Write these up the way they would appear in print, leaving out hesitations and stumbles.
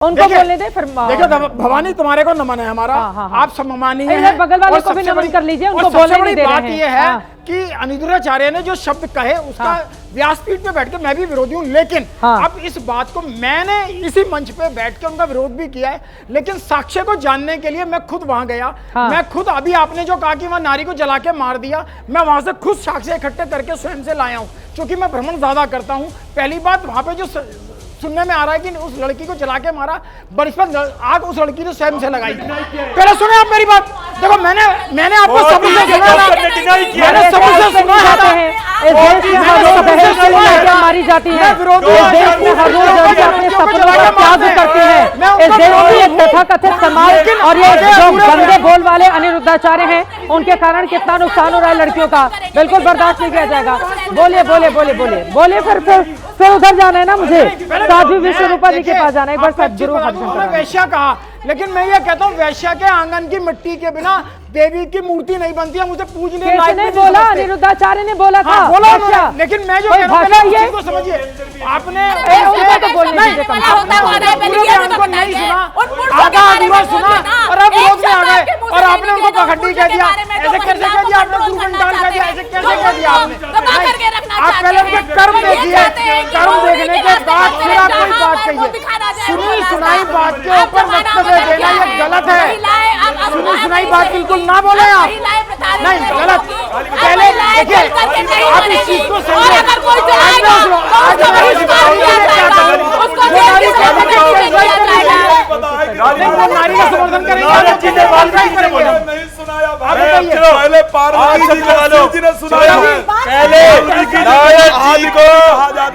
उनको बोलने दे फिर। देखो भवानी तुम्हारे को नमन है हमारा। आप सब सम्मानीय हैं। बगल वाले को भी नमन कर लीजिए, उनको बोलने नहीं दे रहे हैं। बात ये है कि अनिरुद्धाचार्य ने जो शब्द कहे उसका व्यासपीठ पे बैठ के मैं भी विरोधी हूँ, लेकिन अब इस बात को मैंने इसी मंच पे बैठ के उनका विरोध भी किया है, लेकिन साक्ष्य को जानने के लिए मैं खुद वहां गया। मैं खुद अभी आपने जो कहा कि वहां नारी को जला के मार दिया, मैं वहां से खुद साक्ष्य इकट्ठे करके स्वयं से लाया हूँ, क्योंकि मैं भ्रमण ज्यादा करता हूँ। पहली बात वहां पे जो सुनने में आ रहा है कि उस लड़की को जला के मारा, बरिस्पत आग उस लड़की ने स्वयं से लगाई। पहले सुने आप मेरी बात। देखो मैंने आपको सबूत से सुना, मैंने सबूत से सुना है। इस देश में हर रोज दहेज के लिए लड़कियां मारी जाती हैं। इस देश में हर रोज लड़कियां अपने सपनों का त्याग करती हैं। इस देश में एक तथाकथित समाज और ये जो गंदे बोल वाले अनिरुद्धाचार्य हैं, उनके कारण कितना नुकसान हो रहा है लड़कियों का, बिल्कुल बर्दाश्त नहीं किया जाएगा। बोलिए बोलिए बोलिए बोलिए बोलिए। फिर उधर जाना है ना, मुझे साध्वी विश्वरूपा जी के पास जाना है। एक बार सदगुरु वैश्या कहा, लेकिन मैं ये कहता हूँ वैश्या के आंगन की मिट्टी के बिना देवी की मूर्ति नहीं बनती है। मुझे पूजने लायक नहीं बोला, अनिरुद्धाचार्य ने बोला था। बोला, लेकिन मैं जो भाषा ये को समझिए आपने नहीं सुना, आधा अधूरा सुना और अब लोग में आ गए और आपने उनको पखंडी कह दिया। ऐसे कैसे कह दिया आपने? गुरुगंडाल कह दिया, ऐसे कैसे कह दिया आपने? आप पहले उनके कर्म देखिए, कर्म देखने के बाद फिर आप कोई बात कहिए। सुनी सुनाई बात के ऊपर वक्तव्य देना ये गलत है। सुनी सुनाई बात बिल्कुल ना बोले आप, नहीं गलत। पहले देखिए आप इस चीज को समझिए। नारी का समर्थन करेंगे, पहले पार्वती जी ने सुनाया है, पहले नारद को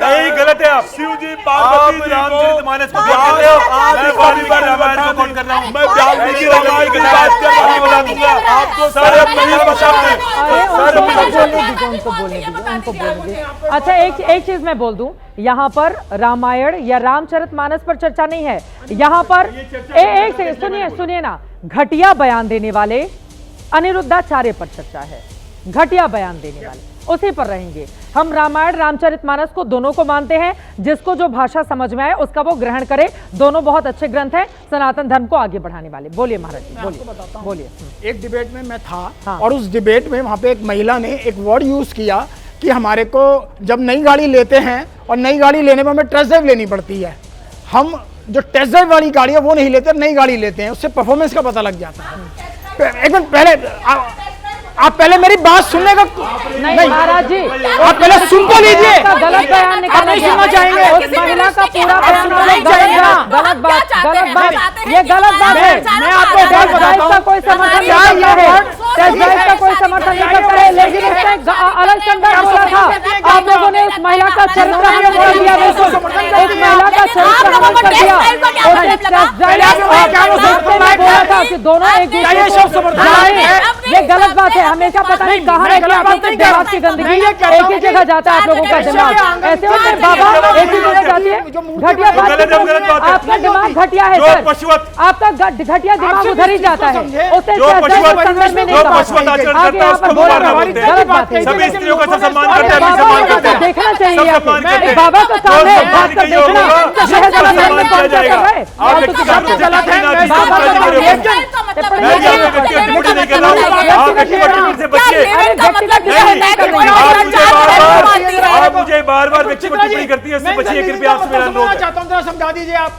नहीं गलत है। आप शिव जी पार्वती जी रामचरितमानस को क्या कर रहे हो? मैं बार-बार रामायण को कौन कर रहा हूँ? मैं वाल्मीकि रामायण की बात कर रहा हूँ, बता दूंगा आपको सारे नहीं बता उनको बोलने दीजिए। अच्छा एक चीज मैं बोल दूं, यहाँ पर रामायण या रामचरितमानस पर चर्चा नहीं है। यहाँ पर एक सेकंड सुनिए ना, घटिया बयान देने वाले अनिरुद्धाचार्य पर चर्चा है। घटिया बयान देने वाले उसी पर रहेंगे हम। रामायण रामचरितमानस को दोनों को मानते हैं, जिसको जो भाषा समझ में आए उसका वो ग्रहण करे। दोनों बहुत अच्छे ग्रंथ हैं, सनातन धर्म को आगे बढ़ाने वाले। बोलिए महाराज जी, बोलिए। एक डिबेट में मैं था और उस डिबेट में वहां पे एक महिला ने एक वर्ड यूज किया कि हमारे को जब नई गाड़ी लेते हैं और नई गाड़ी लेने में हमें टेस्ट ड्राइव लेनी पड़ती है, हम जो टेस्ट ड्राइव वाली गाड़ी है वो नहीं लेते, नई गाड़ी लेते हैं, उससे परफॉर्मेंस का पता लग जाता है। एक मिनट पहले आप पहले मेरी बात सुनने का नहीं महाराज जी, आप पहले सुन तो लीजिए। गलत बयान निकालना सुनना चाहेंगे उस महिला का पूरा बयान गलत बात, ये गलत बात है। मैं आपको का कोई समर्थन नहीं करता है, का कोई समर्थन नहीं करता है, लेकिन उसने अलग संदर्भ बोला था। आप लोगों ने उस महिला का चरित्र हनन कर दिया, बिल्कुल उस महिला का चरित्र हनन कर दिया। बोला था कि दोनों एक दूसरे, ये गलत बात है। हमेशा पता नहीं कहाँ रह गया आप लोग के दिमाग की गंदगी, एक ही जगह जाता है आप लोगों का दिमाग। ऐसे होते हैं बाबा, एक ही जगह जाती है। घटिया बात, आपका दिमाग घटिया है सर, आपका घटिया दिमाग उधर ही जाता है। उससे संदर्भ में नहीं कहा, आगे यहाँ पर बोला गलत बात है। देखना चाहिए आपको, बाबा का काम है बात कर देखना। मुझे बार-बार व्यक्तिगत टिप्पणी करती है, इससे बचिए कृपया। आपसे मेरा अनुरोध है, चाहता हूं समझा दीजिए आप।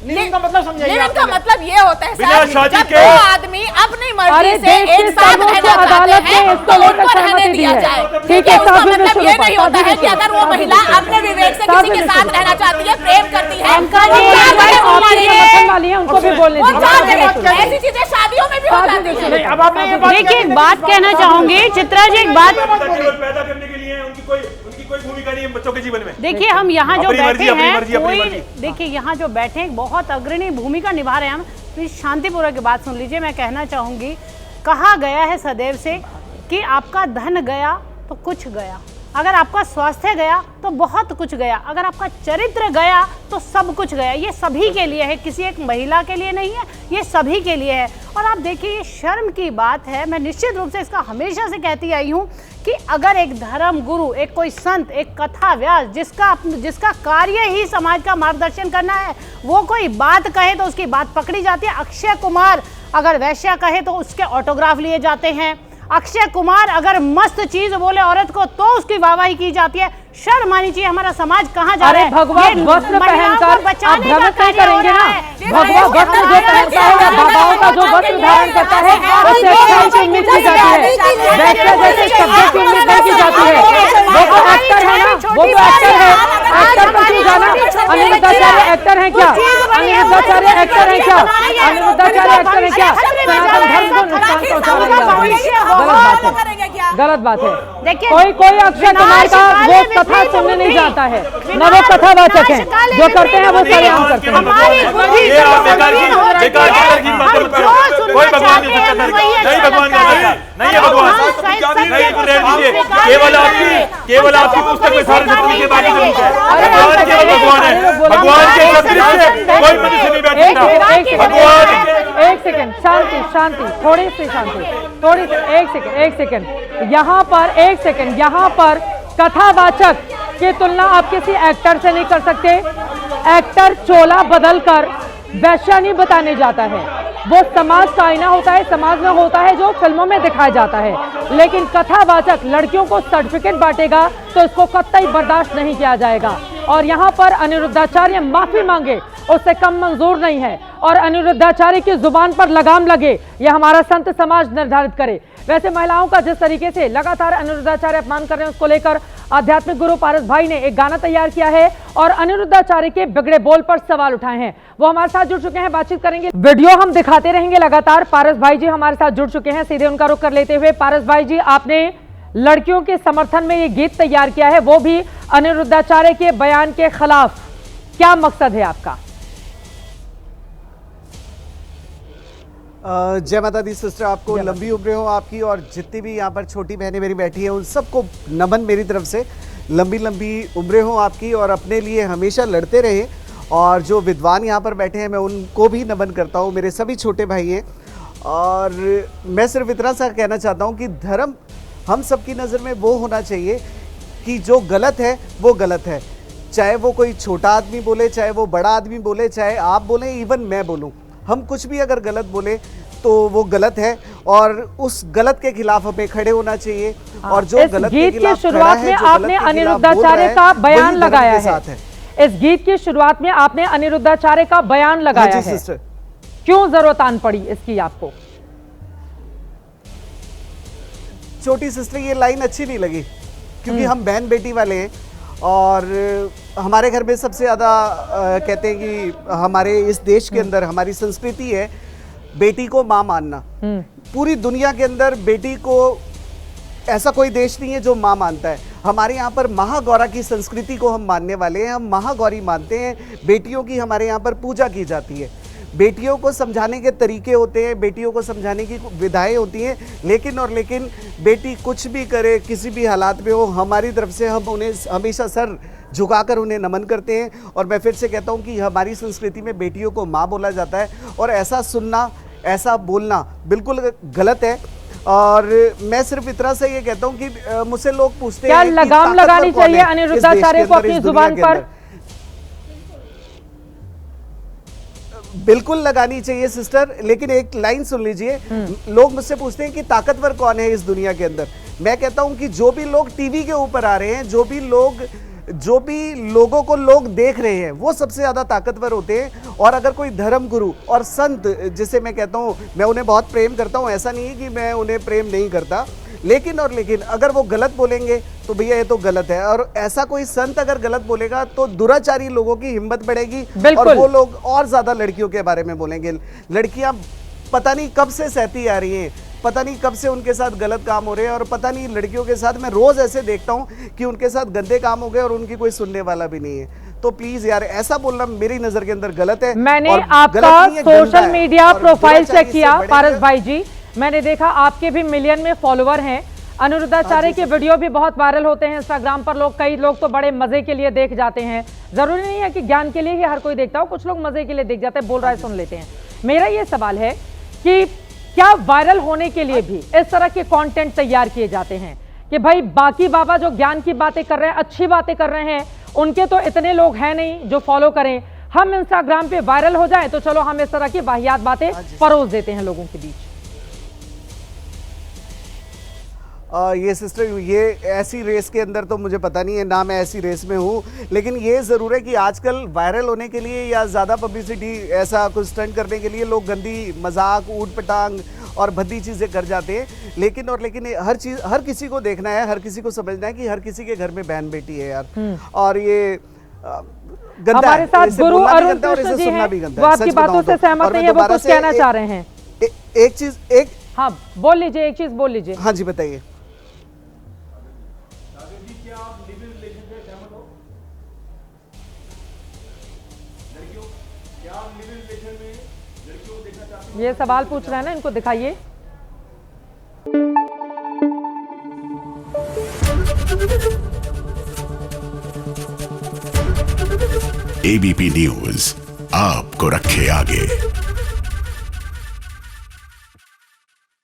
लिविंग का मतलब समझाइए। लिविंग का मतलब ये होता है बिना शादी जब के दो आदमी अपनी मर्जी से एक साथ रहना चाहते हैं, उनको रहने दिया जाए। ठीक है, उसका मतलब ये नहीं होता है कि अगर वो महिला अपने विवेक से किसी के साथ रहना चाहती है, प्रेम करती है, उनको भी बोलने दीजिए। ऐसी चीजें शादियों में भी हो जाती है। अब आपने देखिए एक बात कहना चाहूंगी चित्रा जी, एक बात पैदा करने के लिए उनकी कोई भूमिका नहीं है बच्चों के जीवन में। देखिए हम यहाँ जो बैठे हैं, कोई मर्जी। देखिए यहाँ जो बैठे हैं बहुत अग्रणी भूमिका निभा रहे हैं हम। प्लीज शांतिपूर्वक की बात सुन लीजिए। मैं कहना चाहूंगी, कहा गया है सदैव से कि आपका धन गया तो कुछ गया, अगर आपका स्वास्थ्य गया तो बहुत कुछ गया, अगर आपका चरित्र गया तो सब कुछ गया। ये सभी के लिए है, किसी एक महिला के लिए नहीं है, ये सभी के लिए है। और आप देखिए ये शर्म की बात है, मैं निश्चित रूप से इसका हमेशा से कहती आई हूँ कि अगर एक धर्म गुरु, एक कोई संत, एक कथा व्यास जिसका कार्य ही समाज का मार्गदर्शन करना है, वो कोई बात कहे तो उसकी बात पकड़ी जाती है। अक्षय कुमार अगर वैश्या कहे तो उसके ऑटोग्राफ लिए जाते हैं। अक्षय कुमार अगर मस्त चीज बोले औरत को तो उसकी वाहवाही की जाती है। शर्म मानी चाहिए, हमारा समाज कहाँ जा रहा है? भगवान वस्त्र पहनकर आप भ्रमित नहीं करेंगे ना। भगवान वस्त्र जो पहनता है या बाबाओं का जो वस्त्र धारण करता है उससे अच्छाई की उम्मीद की जाती है। वैसे जैसे शब्दों की उम्मीद नहीं की जाती है। वो तो एक्टर है ना, वो तो एक्टर है। एक्टर पर क्यों जाना? अनिरुद्धाचार्य एक्टर है क्या? अनिरुद्धाचार्य एक्टर है क्या? अनिरुद्धाचार्य एक्टर है क्या? सनातन धर्म को नुकसान पहुंचा रहे हैं। गलत बात है। कोई अक्षय कुमार का वो कथा सुनने नहीं जाता है, न वो कथावाचक है। जो करते हैं वो सरेआम करते हैं। कोई भगवान नहीं हो सकता, नहीं भगवान नहीं हो सकता, नहीं है भगवान, नहीं रहने दीजिए। केवल आपकी पुस्तक में सारे सत्य के बारे में है। भगवान केवल भगवान है, भगवान के अतिरिक्त कोई मनुष्य नहीं बैठ सकता। भगवान एक सेकंड, शांति, थोड़ी सी शांति, एक सेकंड। यहाँ पर कथावाचक की तुलना आप किसी एक्टर से नहीं कर सकते। एक्टर चोला बदलकर वैश्या नहीं बताने जाता है, वो समाज का आईना होता है, समाज में होता है जो फिल्मों में दिखाया जाता है। लेकिन कथावाचक लड़कियों को सर्टिफिकेट बांटेगा तो इसको कतई बर्दाश्त नहीं किया जाएगा। और यहाँ पर अनिरुद्धाचार्य माफी मांगे उससे कम मंजूर नहीं है। और अनिरुद्धाचार्य की जुबान पर लगाम लगे, यह हमारा संत समाज निर्धारित करे। वैसे महिलाओं का जिस तरीके से लगातार अनिरुद्धाचार्य अपमान कर रहे हैं, उसको लेकर आध्यात्मिक गुरु पारस भाई ने एक गाना तैयार किया है और अनिरुद्धाचार्य के बिगड़े बोल पर सवाल उठाए हैं। वो हमारे साथ जुड़ चुके हैं, बातचीत करेंगे, वीडियो हम दिखाते रहेंगे लगातार। पारस भाई जी हमारे साथ जुड़ चुके हैं, सीधे उनका रुख कर लेते हुए। पारस भाई जी, आपने लड़कियों के समर्थन में ये गीत तैयार किया है, वो भी अनिरुद्धाचार्य के बयान के खिलाफ, क्या मकसद है आपका? जय माता दी सिस्टर, आपको लंबी उम्रें हो आपकी, और जितनी भी यहाँ पर छोटी बहनें मेरी बैठी हैं उन सबको नमन मेरी तरफ से। लंबी उम्रें हो आपकी और अपने लिए हमेशा लड़ते रहे। और जो विद्वान यहाँ पर बैठे हैं मैं उनको भी नमन करता हूँ, मेरे सभी छोटे भाई हैं। और मैं सिर्फ इतना सा कहना चाहता हूँ कि धर्म हम सबकी नज़र में वो होना चाहिए कि जो गलत है वो गलत है, चाहे वो कोई छोटा आदमी बोले, चाहे वो बड़ा आदमी बोले, चाहे आप बोले, इवन मैं बोलूँ, हम कुछ भी अगर गलत बोले तो वो गलत है और उस गलत के खिलाफ हमें खड़े होना चाहिए। और जो गलत के खिलाफ शुरुआत में आपने अनिरुद्धाचार्य का बयान लगाया है। इस गीत की शुरुआत में आपने अनिरुद्धाचार्य का बयान लगाया है, क्यों जरूरत आन पड़ी इसकी आपको? छोटी सिस्टर, ये लाइन अच्छी नहीं लगी क्योंकि हम बहन बेटी वाले हैं और हमारे घर में सबसे ज़्यादा कहते हैं कि हमारे इस देश के अंदर हमारी संस्कृति है बेटी को माँ मानना। पूरी दुनिया के अंदर बेटी को ऐसा कोई देश नहीं है जो माँ मानता है। हमारे यहाँ पर महागौरा की संस्कृति को हम मानने वाले हैं, हम महागौरी मानते हैं। बेटियों की हमारे यहाँ पर पूजा की जाती है, बेटियों को समझाने के तरीके होते हैं, बेटियों को समझाने की विधाएं होती हैं। लेकिन बेटी कुछ भी करे, किसी भी हालात में हो, हमारी तरफ से हम उन्हें हमेशा सर झुकाकर उन्हें नमन करते हैं। और मैं फिर से कहता हूं कि हमारी संस्कृति में बेटियों को माँ बोला जाता है और ऐसा सुनना, ऐसा बोलना बिल्कुल गलत है। और मैं सिर्फ इतना से ये कहता हूं कि मुझसे लोग पूछते हैं क्या लगाम लगानी चाहिए अनिरुद्धाचार्य को अपनी जुबान पर? बिल्कुल लगानी चाहिए सिस्टर, लेकिन एक लाइन सुन लीजिए। लोग मुझसे पूछते हैं कि ताकतवर कौन है इस दुनिया के अंदर। मैं कहता हूं कि जो भी लोग टीवी के ऊपर आ रहे हैं, जो भी लोगों को लोग देख रहे हैं, वो सबसे ज्यादा ताकतवर होते हैं। और अगर कोई धर्म गुरु और संत, जिसे मैं कहता हूं, मैं उन्हें बहुत प्रेम करता हूं, ऐसा नहीं है कि मैं उन्हें प्रेम नहीं करता, लेकिन अगर वो गलत बोलेंगे तो भैया ये तो गलत है। और ऐसा कोई संत अगर गलत बोलेगा तो दुराचारी लोगों की हिम्मत बढ़ेगी और वो लोग और ज्यादा लड़कियों के बारे में बोलेंगे। लड़कियां पता नहीं कब से सहती आ रही हैं, पता नहीं कब से उनके साथ गलत काम हो रहे हैं, और पता नहीं लड़कियों के साथ मैं रोज ऐसे देखता हूं कि उनके साथ गंदे काम हो गए और उनकी कोई सुनने वाला भी नहीं है। तो प्लीज यार, ऐसा बोलना मेरी नजर के अंदर गलत है। मैंने आपका सोशल मीडिया प्रोफाइल चेक किया पारस भाई जी, मैंने देखा आपके भी मिलियन में फॉलोवर हैं। अनिरुद्धाचार्य के वीडियो भी बहुत वायरल होते हैं इंस्टाग्राम पर। कई लोग तो बड़े मजे के लिए देख जाते हैं, जरूरी नहीं है कि ज्ञान के लिए ही हर कोई देखता हो, कुछ लोग मजे के लिए देख जाते हैं, बोल रहा है सुन लेते हैं। मेरा ये सवाल है कि क्या वायरल होने के लिए भी इस तरह के कंटेंट तैयार किए जाते हैं? कि भाई बाकी बाबा जो ज्ञान की बातें कर रहे हैं, अच्छी बातें कर रहे हैं, उनके तो इतने लोग हैं नहीं जो फॉलो करें। हम इंस्टाग्राम पे वायरल हो जाए तो चलो हम इस तरह की वाहियात बातें परोस देते हैं लोगों के बीच। ये सिस्टर, ये ऐसी रेस के अंदर तो मुझे पता नहीं है, ना मैं ऐसी रेस में हूँ, लेकिन ये ज़रूर है कि आजकल वायरल होने के लिए या ज़्यादा पब्लिसिटी, ऐसा कुछ स्टंट करने के लिए लोग गंदी मजाक, ऊट पटांग और भद्दी चीज़ें कर जाते हैं। लेकिन हर चीज़, हर किसी को देखना है, हर किसी को समझना है कि हर किसी के घर में बहन बेटी है यार। और ये गंदा हमारे है, साथ इसे गुरु बोलना भी अरुण गंदा है और कृष्ण इसे जी सुनना हैं, भी गंदा वो है। आपकी सच बातों बताऊं से तो। सहमत और नहीं मैं है, वो दोबारा कुछ से कहना चाह रहे हैं। एक चीज़ हाँ बोल लीजिए, एक चीज बोल लीजिए। हाँ जी बताइए। ये सवाल पूछ रहे हैं ना, इनको दिखाइए। एबीपी न्यूज आपको रखे आगे।